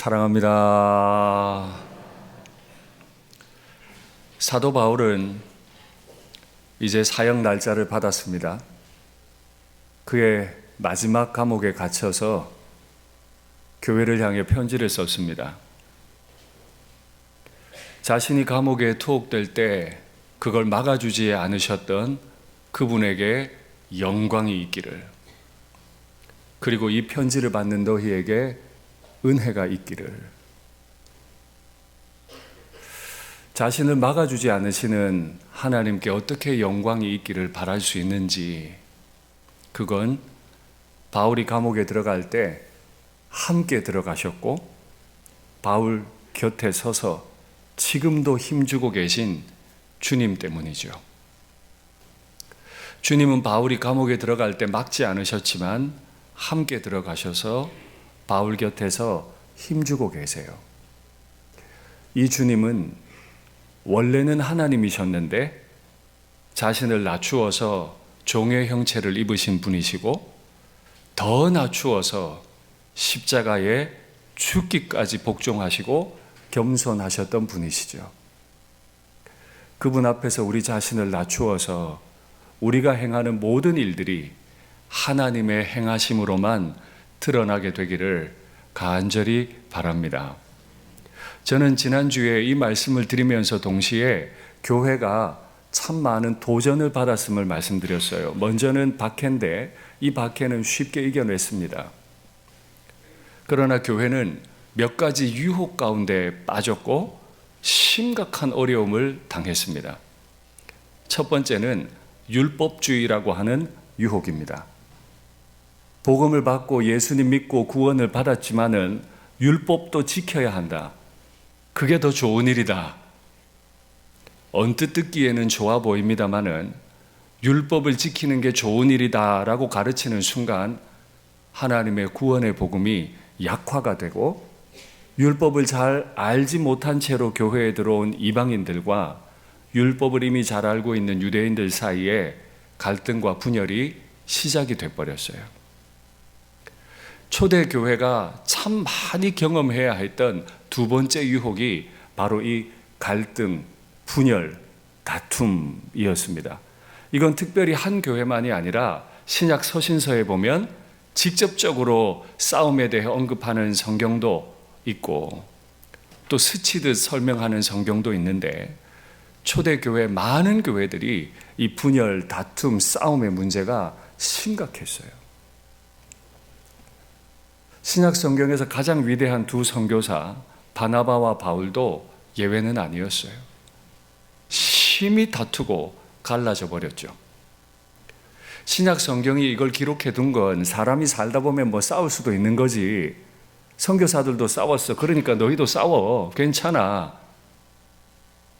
사랑합니다. 사도 바울은 이제 사역 날짜를 받았습니다. 그의 마지막 감옥에 갇혀서 교회를 향해 편지를 썼습니다. 자신이 감옥에 투옥될 때 그걸 막아주지 않으셨던 그분에게 영광이 있기를, 그리고 이 편지를 받는 너희에게 은혜가 있기를. 자신을 막아주지 않으시는 하나님께 어떻게 영광이 있기를 바랄 수 있는지, 그건 바울이 감옥에 들어갈 때 함께 들어가셨고 바울 곁에 서서 지금도 힘주고 계신 주님 때문이죠. 주님은 바울이 감옥에 들어갈 때 막지 않으셨지만 함께 들어가셔서 바울 곁에서 힘주고 계세요. 이 주님은 원래는 하나님이셨는데 자신을 낮추어서 종의 형체를 입으신 분이시고, 더 낮추어서 십자가에 죽기까지 복종하시고 겸손하셨던 분이시죠. 그분 앞에서 우리 자신을 낮추어서 우리가 행하는 모든 일들이 하나님의 행하심으로만 드러나게 되기를 간절히 바랍니다. 저는 지난주에 이 말씀을 드리면서 동시에 교회가 참 많은 도전을 받았음을 말씀드렸어요. 먼저는 박해인데 이 박해는 쉽게 이겨냈습니다. 그러나 교회는 몇 가지 유혹 가운데 빠졌고 심각한 어려움을 당했습니다. 첫 번째는 율법주의라고 하는 유혹입니다. 복음을 받고 예수님 믿고 구원을 받았지만은 율법도 지켜야 한다. 그게 더 좋은 일이다. 언뜻 듣기에는 좋아 보입니다만은 율법을 지키는 게 좋은 일이다라고 가르치는 순간 하나님의 구원의 복음이 약화가 되고, 율법을 잘 알지 못한 채로 교회에 들어온 이방인들과 율법을 이미 잘 알고 있는 유대인들 사이에 갈등과 분열이 시작이 돼버렸어요. 초대교회가 참 많이 경험해야 했던 두 번째 유혹이 바로 이 갈등, 분열, 다툼이었습니다. 이건 특별히 한 교회만이 아니라 신약 서신서에 보면 직접적으로 싸움에 대해 언급하는 성경도 있고 또 스치듯 설명하는 성경도 있는데, 초대교회 많은 교회들이 이 분열, 다툼, 싸움의 문제가 심각했어요. 신약 성경에서 가장 위대한 두 선교사 바나바와 바울도 예외는 아니었어요. 심히 다투고 갈라져 버렸죠. 신약 성경이 이걸 기록해 둔 건 사람이 살다 보면 싸울 수도 있는 거지. 선교사들도 싸웠어. 그러니까 너희도 싸워. 괜찮아.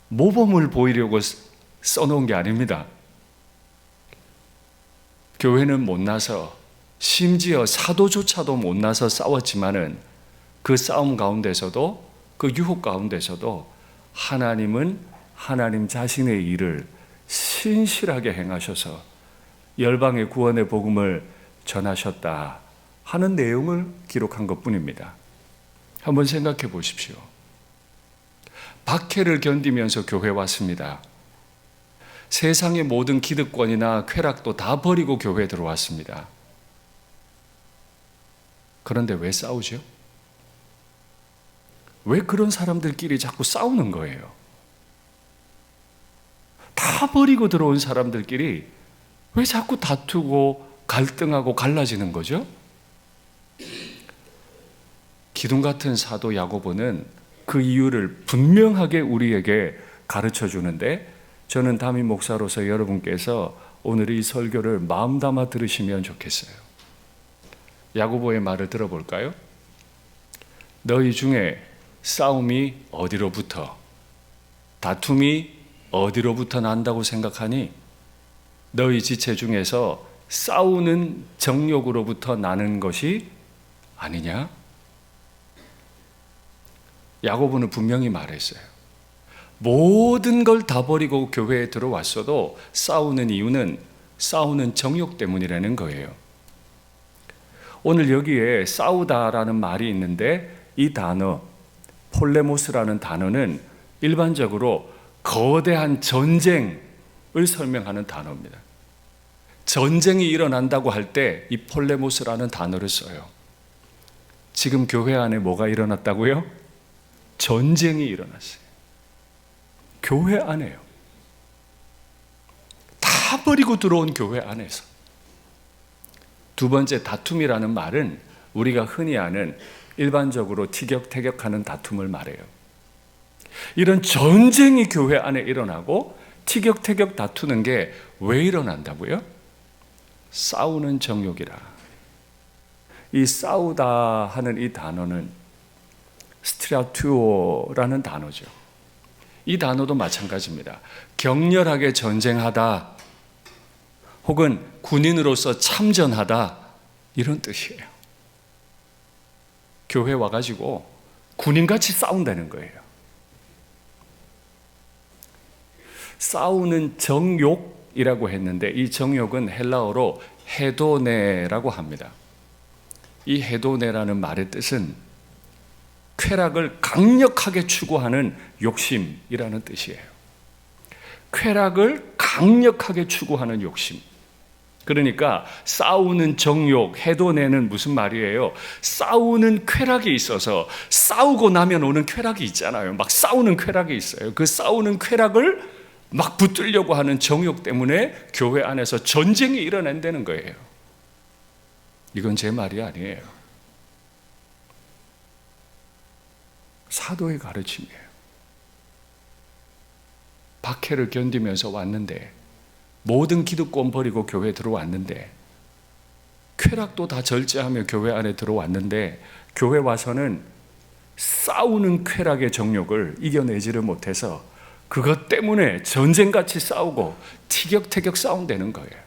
모범을 보이려고 써놓은 게 아닙니다. 교회는 못나서, 심지어 사도조차도 못나서 싸웠지만은 그 싸움 가운데서도, 그 유혹 가운데서도 하나님은 하나님 자신의 일을 신실하게 행하셔서 열방의 구원의 복음을 전하셨다 하는 내용을 기록한 것뿐입니다. 한번 생각해 보십시오. 박해를 견디면서 교회 왔습니다. 세상의 모든 기득권이나 쾌락도 다 버리고 교회에 들어왔습니다. 그런데 왜 싸우죠? 왜 그런 사람들끼리 자꾸 싸우는 거예요? 다 버리고 들어온 사람들끼리 왜 자꾸 다투고 갈등하고 갈라지는 거죠? 기둥 같은 사도 야고보는 그 이유를 분명하게 우리에게 가르쳐 주는데, 저는 담임 목사로서 여러분께서 오늘 이 설교를 마음 담아 들으시면 좋겠어요. 야고보의 말을 들어볼까요? 너희 중에 싸움이 어디로부터, 다툼이 어디로부터 난다고 생각하니? 너희 지체 중에서 싸우는 정욕으로부터 나는 것이 아니냐? 야고보는 분명히 말했어요. 모든 걸 다 버리고 교회에 들어왔어도 싸우는 이유는 싸우는 정욕 때문이라는 거예요. 오늘 여기에 싸우다라는 말이 있는데 이 단어 폴레모스라는 단어는 일반적으로 거대한 전쟁을 설명하는 단어입니다. 전쟁이 일어난다고 할 때 이 폴레모스라는 단어를 써요. 지금 교회 안에 뭐가 일어났다고요? 전쟁이 일어났어요. 교회 안에요. 다 버리고 들어온 교회 안에서. 두 번째, 다툼이라는 말은 우리가 흔히 아는 일반적으로 티격태격하는 다툼을 말해요. 이런 전쟁이 교회 안에 일어나고 티격태격 다투는 게 왜 일어난다고요? 싸우는 정욕이라. 이 싸우다 하는 이 단어는 스트라투오라는 단어죠. 이 단어도 마찬가지입니다. 격렬하게 전쟁하다 혹은 군인으로서 참전하다 이런 뜻이에요. 교회 와가지고 군인같이 싸운다는 거예요. 싸우는 정욕이라고 했는데 이 정욕은 헬라어로 헤도네라고 합니다. 이 헤도네라는 말의 뜻은 쾌락을 강력하게 추구하는 욕심이라는 뜻이에요. 쾌락을 강력하게 추구하는 욕심. 그러니까 싸우는 정욕, 헤도네는 무슨 말이에요? 싸우는 쾌락이 있어서 싸우고 나면 오는 쾌락이 있잖아요. 막 싸우는 쾌락이 있어요. 그 싸우는 쾌락을 막 붙들려고 하는 정욕 때문에 교회 안에서 전쟁이 일어난다는 거예요. 이건 제 말이 아니에요. 사도의 가르침이에요. 박해를 견디면서 왔는데 모든 기득권 버리고 교회에 들어왔는데 쾌락도 다 절제하며 교회 안에 들어왔는데 교회 와서는 싸우는 쾌락의 정욕을 이겨내지를 못해서 그것 때문에 전쟁같이 싸우고 티격태격 싸운다는 거예요.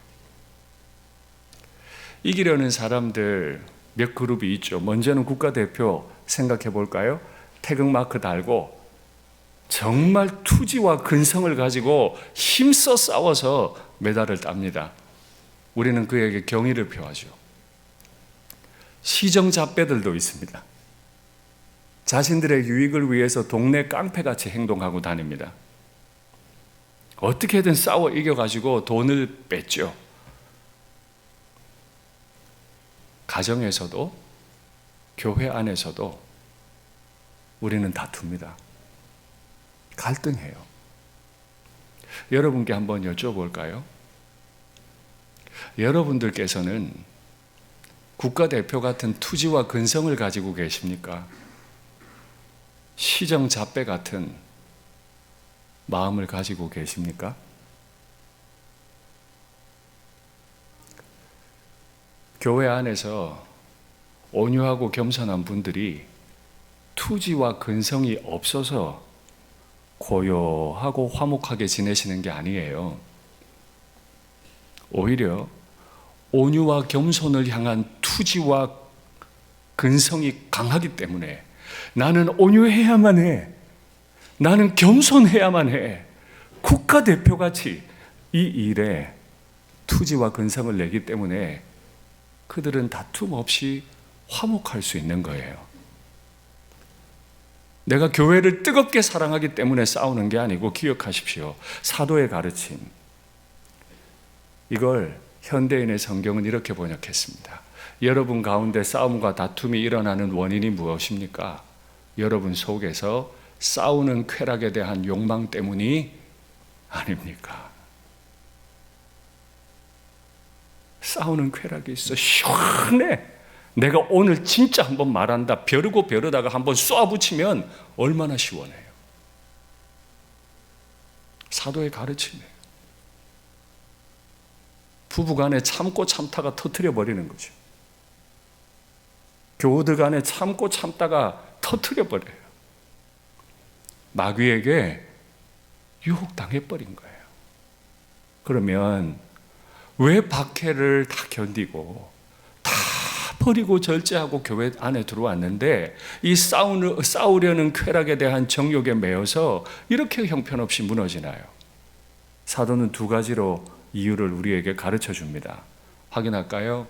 이기려는 사람들 몇 그룹이 있죠. 먼저는 국가대표 생각해 볼까요? 태극마크 달고 정말 투지와 근성을 가지고 힘써 싸워서 메달을 땁니다. 우리는 그에게 경의를 표하죠. 시정잡배들도 있습니다. 자신들의 유익을 위해서 동네 깡패같이 행동하고 다닙니다. 어떻게든 싸워 이겨가지고 돈을 뺐죠. 가정에서도 교회 안에서도 우리는 다툽니다. 갈등해요. 여러분께 한번 여쭤볼까요? 여러분들께서는 국가대표 같은 투지와 근성을 가지고 계십니까? 시정잡배 같은 마음을 가지고 계십니까? 교회 안에서 온유하고 겸손한 분들이 투지와 근성이 없어서 고요하고 화목하게 지내시는 게 아니에요. 오히려 온유와 겸손을 향한 투지와 근성이 강하기 때문에 나는 온유해야만 해. 나는 겸손해야만 해. 국가대표같이 이 일에 투지와 근성을 내기 때문에 그들은 다툼 없이 화목할 수 있는 거예요. 내가 교회를 뜨겁게 사랑하기 때문에 싸우는 게 아니고 기억하십시오. 사도의 가르침. 이걸 현대인의 성경은 이렇게 번역했습니다. 여러분 가운데 싸움과 다툼이 일어나는 원인이 무엇입니까? 여러분 속에서 싸우는 쾌락에 대한 욕망 때문이 아닙니까? 싸우는 쾌락이 있어. 시원해. 내가 오늘 진짜 한번 말한다. 벼르고 벼르다가 한번 쏘아붙이면 얼마나 시원해요. 사도의 가르침이에요. 부부간에 참고 참다가 터뜨려 버리는 거죠. 교우들 간에 참고 참다가 터뜨려 버려요. 마귀에게 유혹당해 버린 거예요. 그러면 왜 박해를 다 견디고 다 버리고 절제하고 교회 안에 들어왔는데 이 싸우려는 쾌락에 대한 정욕에 매여서 이렇게 형편없이 무너지나요? 사도는 두 가지로 이유를 우리에게 가르쳐 줍니다. 확인할까요?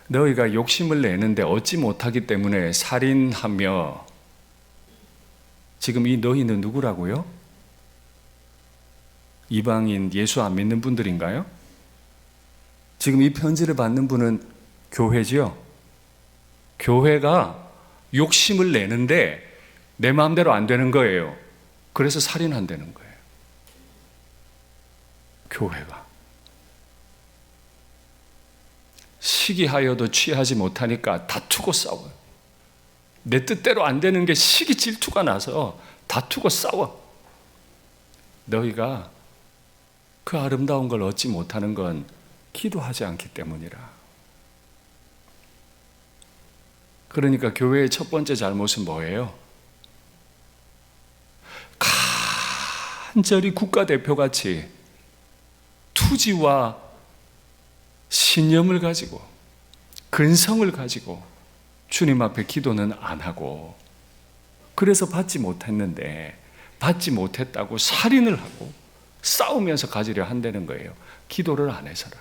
너희가 욕심을 내는데 얻지 못하기 때문에 살인하며. 지금 이 너희는 누구라고요? 이방인, 예수 안 믿는 분들인가요? 지금 이 편지를 받는 분은 교회지요? 교회가 욕심을 내는데 내 마음대로 안 되는 거예요. 그래서 살인한다는 거예요. 교회가. 시기하여도 취하지 못하니까 다투고 싸워요. 내 뜻대로 안 되는 게 시기 질투가 나서 다투고 싸워. 너희가 그 아름다운 걸 얻지 못하는 건 기도하지 않기 때문이라. 그러니까 교회의 첫 번째 잘못은 뭐예요? 간절히 국가대표같이 투지와 신념을 가지고 근성을 가지고 주님 앞에 기도는 안 하고, 그래서 받지 못했는데 받지 못했다고 살인을 하고 싸우면서 가지려 한다는 거예요. 기도를 안 해서라.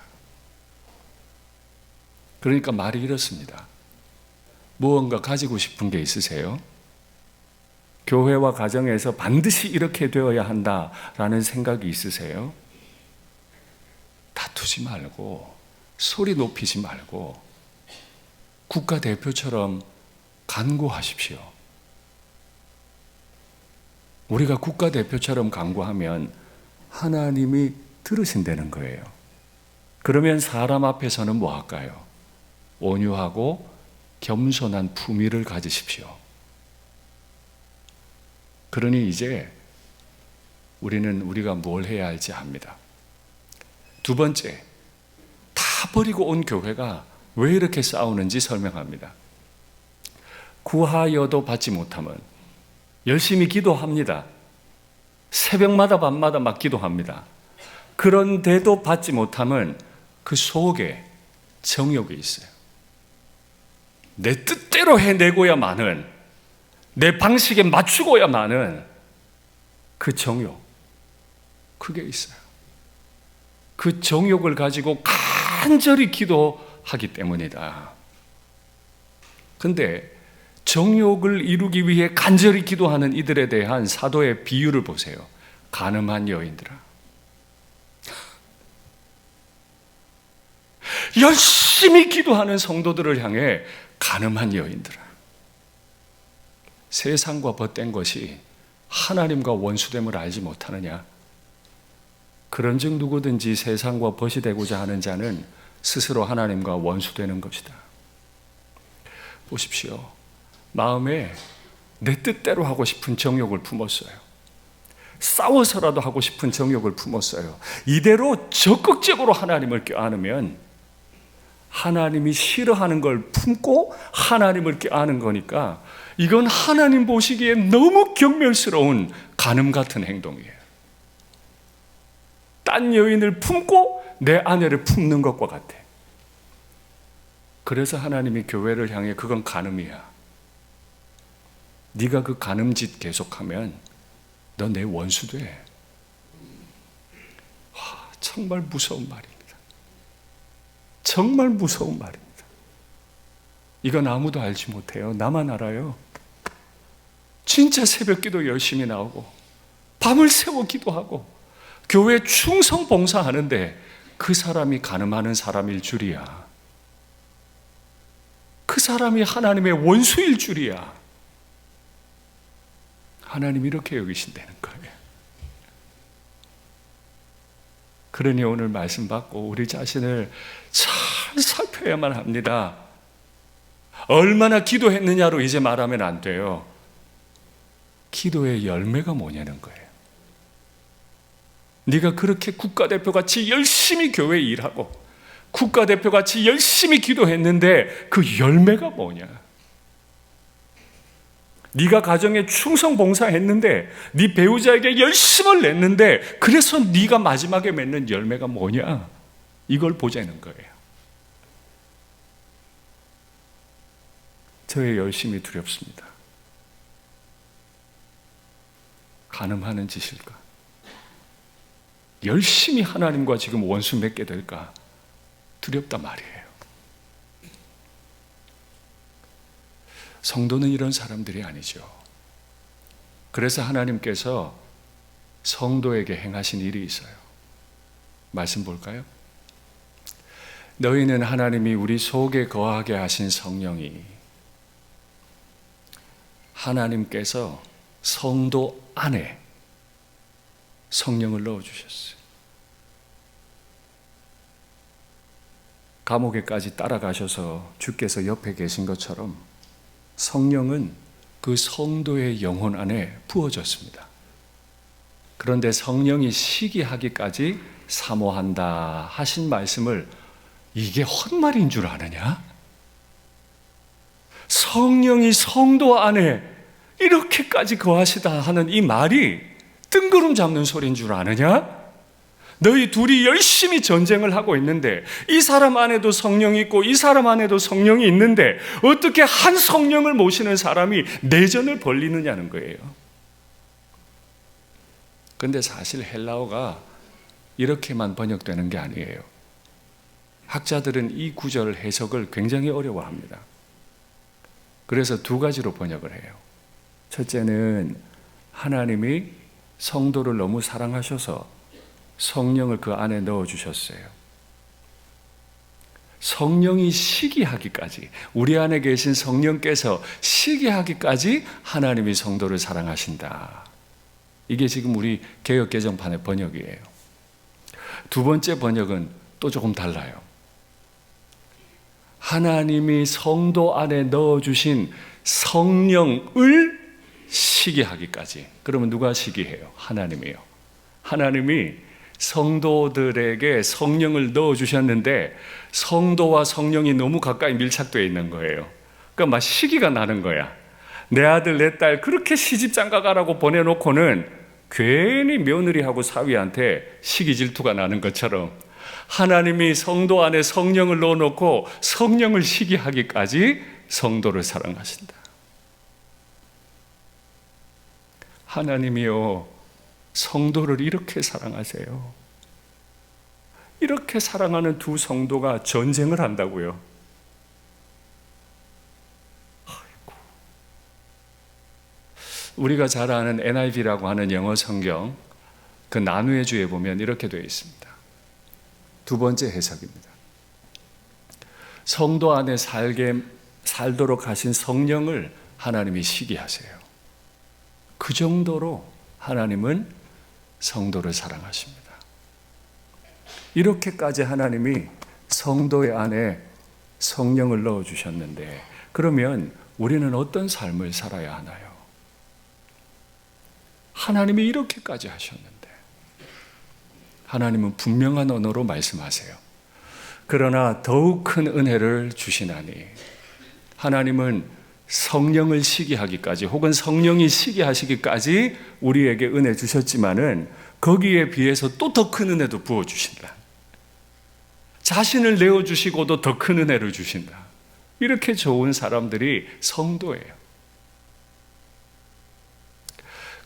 그러니까 말이 이렇습니다. 무언가 가지고 싶은 게 있으세요? 교회와 가정에서 반드시 이렇게 되어야 한다라는 생각이 있으세요? 다투지 말고 소리 높이지 말고 국가대표처럼 간구하십시오. 우리가 국가대표처럼 간구하면 하나님이 들으신다는 거예요. 그러면 사람 앞에서는 뭐 할까요? 온유하고 겸손한 품위를 가지십시오. 그러니 이제 우리는 우리가 뭘 해야 할지 압니다. 두 번째, 다 버리고 온 교회가 왜 이렇게 싸우는지 설명합니다. 구하여도 받지 못하면 열심히 기도합니다. 새벽마다 밤마다 막 기도합니다. 그런데도 받지 못하면 그 속에 정욕이 있어요. 내 뜻대로 해내고야만은, 내 방식에 맞추고야만은 그 정욕, 그게 있어요. 그 정욕을 가지고 간절히 기도하기 때문이다. 근데 정욕을 이루기 위해 간절히 기도하는 이들에 대한 사도의 비유를 보세요. 간음한 여인들아, 열심히 기도하는 성도들을 향해 간음한 여인들아, 세상과 벗된 것이 하나님과 원수됨을 알지 못하느냐? 그런즉 누구든지 세상과 벗이 되고자 하는 자는 스스로 하나님과 원수되는 것이다. 보십시오. 마음에 내 뜻대로 하고 싶은 정욕을 품었어요. 싸워서라도 하고 싶은 정욕을 품었어요. 이대로 적극적으로 하나님을 껴안으면 하나님이 싫어하는 걸 품고 하나님을 껴안은 거니까 이건 하나님 보시기에 너무 경멸스러운 간음 같은 행동이에요. 딴 여인을 품고 내 아내를 품는 것과 같아. 그래서 하나님이 교회를 향해 그건 간음이야. 네가 그 간음짓 계속하면 너 내 원수 돼. 와, 정말 무서운 말입니다. 정말 무서운 말입니다. 이건 아무도 알지 못해요. 나만 알아요. 진짜 새벽기도 열심히 나오고 밤을 새워 기도하고 교회 충성 봉사하는데 그 사람이 간음하는 사람일 줄이야. 그 사람이 하나님의 원수일 줄이야. 하나님 이렇게 여기신다는 거예요. 그러니 오늘 말씀 받고 우리 자신을 잘 살펴야만 합니다. 얼마나 기도했느냐로 이제 말하면 안 돼요. 기도의 열매가 뭐냐는 거예요. 네가 그렇게 국가대표같이 열심히 교회 일하고 국가대표같이 열심히 기도했는데 그 열매가 뭐냐? 네가 가정에 충성 봉사했는데 네 배우자에게 열심을 냈는데 그래서 네가 마지막에 맺는 열매가 뭐냐? 이걸 보자는 거예요. 저의 열심이 두렵습니다. 간음하는 짓일까? 열심히 하나님과 지금 원수 맺게 될까? 두렵다 말이에요. 성도는 이런 사람들이 아니죠. 그래서 하나님께서 성도에게 행하신 일이 있어요. 말씀 볼까요? 너희는 하나님이 우리 속에 거하게 하신 성령이, 하나님께서 성도 안에 성령을 넣어주셨어요. 감옥에까지 따라가셔서 주께서 옆에 계신 것처럼 성령은 그 성도의 영혼 안에 부어졌습니다. 그런데 성령이 시기하기까지 사모한다 하신 말씀을 이게 헛말인 줄 아느냐? 성령이 성도 안에 이렇게까지 거하시다 하는 이 말이 뜬구름 잡는 소리인 줄 아느냐? 너희 둘이 열심히 전쟁을 하고 있는데 이 사람 안에도 성령이 있고 이 사람 안에도 성령이 있는데 어떻게 한 성령을 모시는 사람이 내전을 벌리느냐는 거예요. 그런데 사실 헬라어가 이렇게만 번역되는 게 아니에요. 학자들은 이 구절 해석을 굉장히 어려워합니다. 그래서 두 가지로 번역을 해요. 첫째는 하나님이 성도를 너무 사랑하셔서 성령을 그 안에 넣어주셨어요. 성령이 시기하기까지, 우리 안에 계신 성령께서 시기하기까지 하나님이 성도를 사랑하신다. 이게 지금 우리 개역개정판의 번역이에요. 두 번째 번역은 또 조금 달라요. 하나님이 성도 안에 넣어주신 성령을 시기하기까지. 그러면 누가 시기해요? 하나님이에요. 하나님이 성도들에게 성령을 넣어주셨는데 성도와 성령이 너무 가까이 밀착되어 있는 거예요. 그러니까 막 시기가 나는 거야. 내 아들 내 딸 그렇게 시집장가 가라고 보내놓고는 괜히 며느리하고 사위한테 시기 질투가 나는 것처럼 하나님이 성도 안에 성령을 넣어놓고 성령을 시기하기까지 성도를 사랑하신다. 하나님이요, 성도를 이렇게 사랑하세요. 이렇게 사랑하는 두 성도가 전쟁을 한다고요. 아이고. 우리가 잘 아는 NIV라고 하는 영어 성경 그 나누의 주에 보면 이렇게 되어 있습니다. 두 번째 해석입니다. 성도 안에 살도록 하신 성령을 하나님이 시기하세요. 그 정도로 하나님은 성도를 사랑하십니다. 이렇게까지 하나님이 성도의 안에 성령을 넣어주셨는데 그러면 우리는 어떤 삶을 살아야 하나요? 하나님이 이렇게까지 하셨는데 하나님은 분명한 언어로 말씀하세요. 그러나 더욱 큰 은혜를 주시나니, 하나님은 성령을 시기하기까지 혹은 성령이 시기하시기까지 우리에게 은혜 주셨지만은 거기에 비해서 또 더 큰 은혜도 부어주신다. 자신을 내어주시고도 더 큰 은혜를 주신다. 이렇게 좋은 사람들이 성도예요.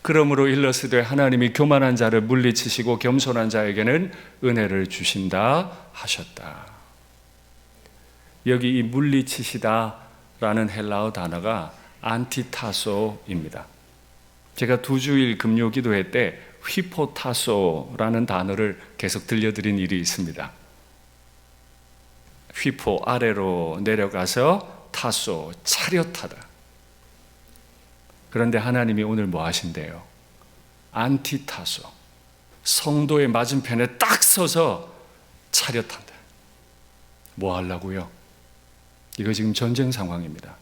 그러므로 일러스되 하나님이 교만한 자를 물리치시고 겸손한 자에게는 은혜를 주신다 하셨다. 여기 이 물리치시다 라는 헬라어 단어가 안티타소입니다. 제가 2주일 금요 기도회 때 휘포타소라는 단어를 계속 들려드린 일이 있습니다. 휘포 아래로 내려가서 타소 차렷하다. 그런데 하나님이 오늘 뭐 하신대요? 안티타소, 성도의 맞은편에 딱 서서 차렷한다. 뭐 하려고요? 이거 지금 전쟁 상황입니다.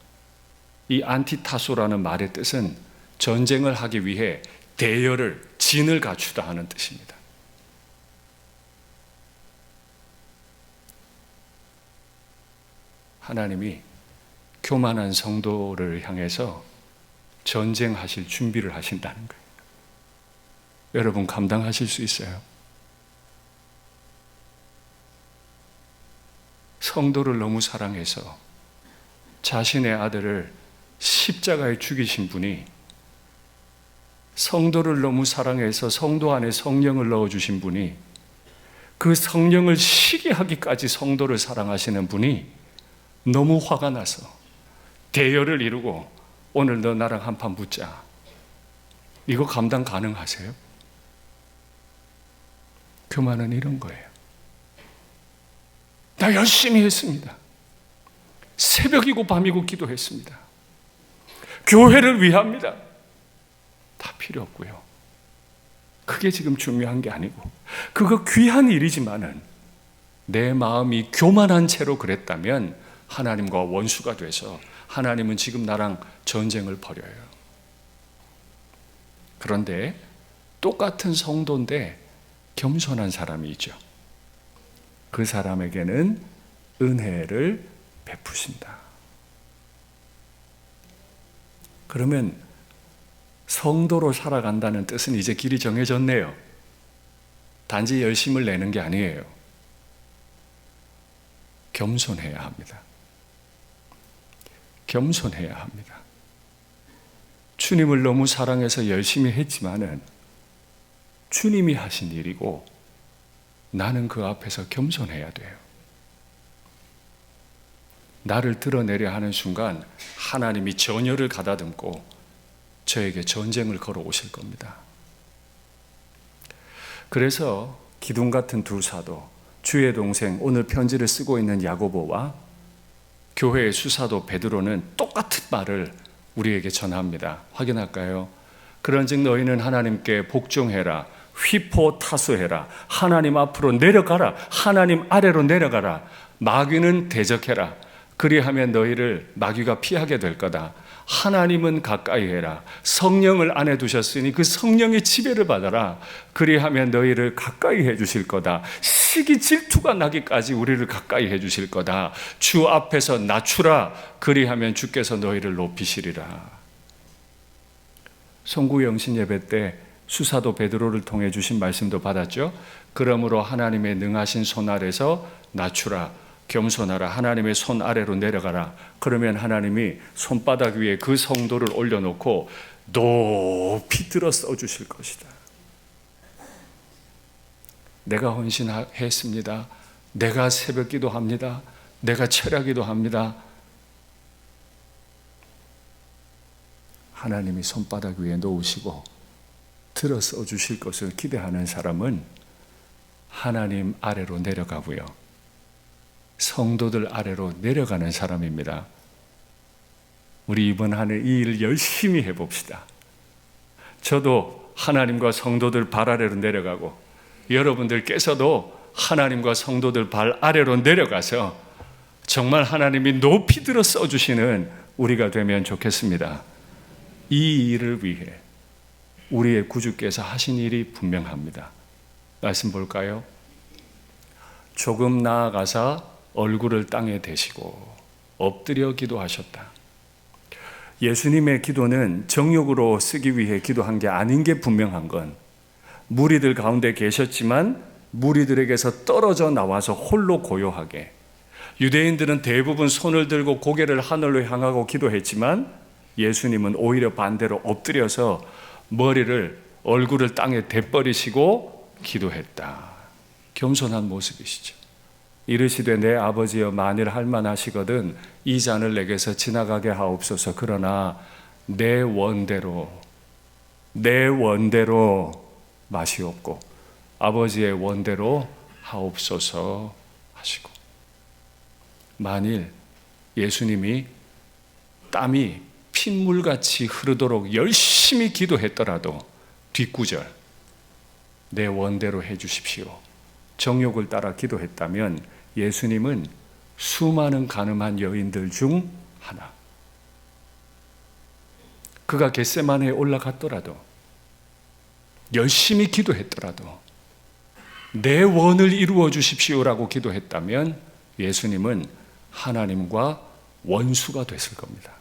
이 안티타소라는 말의 뜻은 전쟁을 하기 위해 대열을, 진을 갖추다 하는 뜻입니다. 하나님이 교만한 성도를 향해서 전쟁하실 준비를 하신다는 거예요. 여러분 감당하실 수 있어요? 성도를 너무 사랑해서 자신의 아들을 십자가에 죽이신 분이, 성도를 너무 사랑해서 성도 안에 성령을 넣어주신 분이, 그 성령을 시기하기까지 성도를 사랑하시는 분이 너무 화가 나서 대열을 이루고 오늘 너 나랑 한판 붙자. 이거 감당 가능하세요? 교만은 이런 거예요. 나 열심히 했습니다. 새벽이고 밤이고 기도했습니다. 교회를 위합니다. 다 필요 없고요. 그게 지금 중요한 게 아니고, 그거 귀한 일이지만은 내 마음이 교만한 채로 그랬다면 하나님과 원수가 돼서 하나님은 지금 나랑 전쟁을 벌여요. 그런데 똑같은 성도인데 겸손한 사람이 있죠. 그 사람에게는 은혜를 베푸신다. 그러면 성도로 살아간다는 뜻은 이제 길이 정해졌네요. 단지 열심을 내는 게 아니에요. 겸손해야 합니다. 겸손해야 합니다. 주님을 너무 사랑해서 열심히 했지만은 주님이 하신 일이고 나는 그 앞에서 겸손해야 돼요. 나를 드러내려 하는 순간 하나님이 전열을 가다듬고 저에게 전쟁을 걸어 오실 겁니다. 그래서 기둥 같은 두 사도, 주의 동생, 오늘 편지를 쓰고 있는 야고보와 교회의 수사도 베드로는 똑같은 말을 우리에게 전합니다. 확인할까요? 그런즉 너희는 하나님께 복종해라. 휘포타수해라. 하나님 앞으로 내려가라. 하나님 아래로 내려가라. 마귀는 대적해라. 그리하면 너희를 마귀가 피하게 될 거다. 하나님은 가까이 해라. 성령을 안에 두셨으니 그 성령의 지배를 받아라. 그리하면 너희를 가까이 해 주실 거다. 시기 질투가 나기까지 우리를 가까이 해 주실 거다. 주 앞에서 낮추라. 그리하면 주께서 너희를 높이시리라. 송구 영신 예배 때 수사도 베드로를 통해 주신 말씀도 받았죠. 그러므로 하나님의 능하신 손 아래서 낮추라. 겸손하라. 하나님의 손 아래로 내려가라. 그러면 하나님이 손바닥 위에 그 성도를 올려놓고 높이 들어 써주실 것이다. 내가 헌신했습니다. 내가 새벽 기도합니다. 내가 철야 기도합니다. 하나님이 손바닥 위에 놓으시고 들어 써주실 것을 기대하는 사람은 하나님 아래로 내려가고요. 성도들 아래로 내려가는 사람입니다. 우리 이번 한 해 이 일을 열심히 해봅시다. 저도 하나님과 성도들 발 아래로 내려가고 여러분들께서도 하나님과 성도들 발 아래로 내려가서 정말 하나님이 높이 들어 써주시는 우리가 되면 좋겠습니다. 이 일을 위해 우리의 구주께서 하신 일이 분명합니다. 말씀 볼까요? 조금 나아가사 얼굴을 땅에 대시고 엎드려 기도하셨다. 예수님의 기도는 정욕으로 쓰기 위해 기도한 게 아닌 게 분명한 건 무리들 가운데 계셨지만 무리들에게서 떨어져 나와서 홀로 고요하게, 유대인들은 대부분 손을 들고 고개를 하늘로 향하고 기도했지만 예수님은 오히려 반대로 엎드려서 얼굴을 땅에 대버리시고 기도했다. 겸손한 모습이시죠. 이르시되 내 아버지여 만일 할만하시거든 이 잔을 내게서 지나가게 하옵소서. 그러나 내 원대로 마시옵고 아버지의 원대로 하옵소서 하시고, 만일 예수님이 땀이 핏물같이 흐르도록 열심히 기도했더라도 뒷구절 내 원대로 해주십시오, 정욕을 따라 기도했다면 예수님은 수많은 가늠한 여인들 중 하나, 그가 겟세마네에 올라갔더라도 열심히 기도했더라도 내 원을 이루어 주십시오라고 기도했다면 예수님은 하나님과 원수가 됐을 겁니다.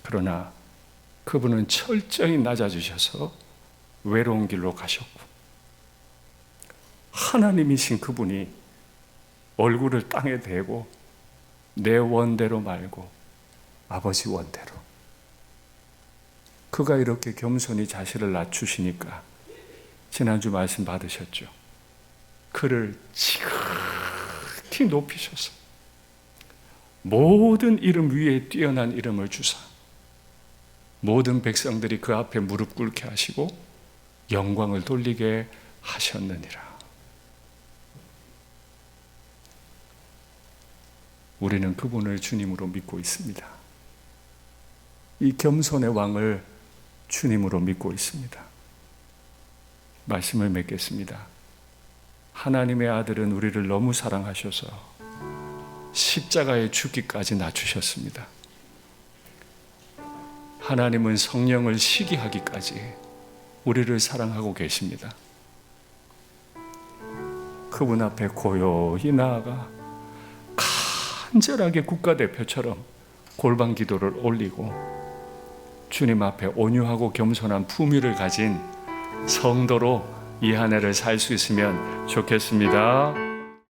그러나 그분은 철저히 낮아지셔서 외로운 길로 가셨고, 하나님이신 그분이 얼굴을 땅에 대고 내 원대로 말고 아버지 원대로, 그가 이렇게 겸손히 자신을 낮추시니까 지난주 말씀 받으셨죠. 그를 지극히 높이셔서 모든 이름 위에 뛰어난 이름을 주사 모든 백성들이 그 앞에 무릎 꿇게 하시고 영광을 돌리게 하셨느니라. 우리는 그분을 주님으로 믿고 있습니다. 이 겸손의 왕을 주님으로 믿고 있습니다. 말씀을 맺겠습니다. 하나님의 아들은 우리를 너무 사랑하셔서 십자가에 죽기까지 낮추셨습니다. 하나님은 성령을 시기하기까지 우리를 사랑하고 계십니다. 그분 앞에 고요히 나아가 간절하게 국가대표처럼 골방 기도를 올리고 주님 앞에 온유하고 겸손한 품위를 가진 성도로 이 한 해를 살 수 있으면 좋겠습니다.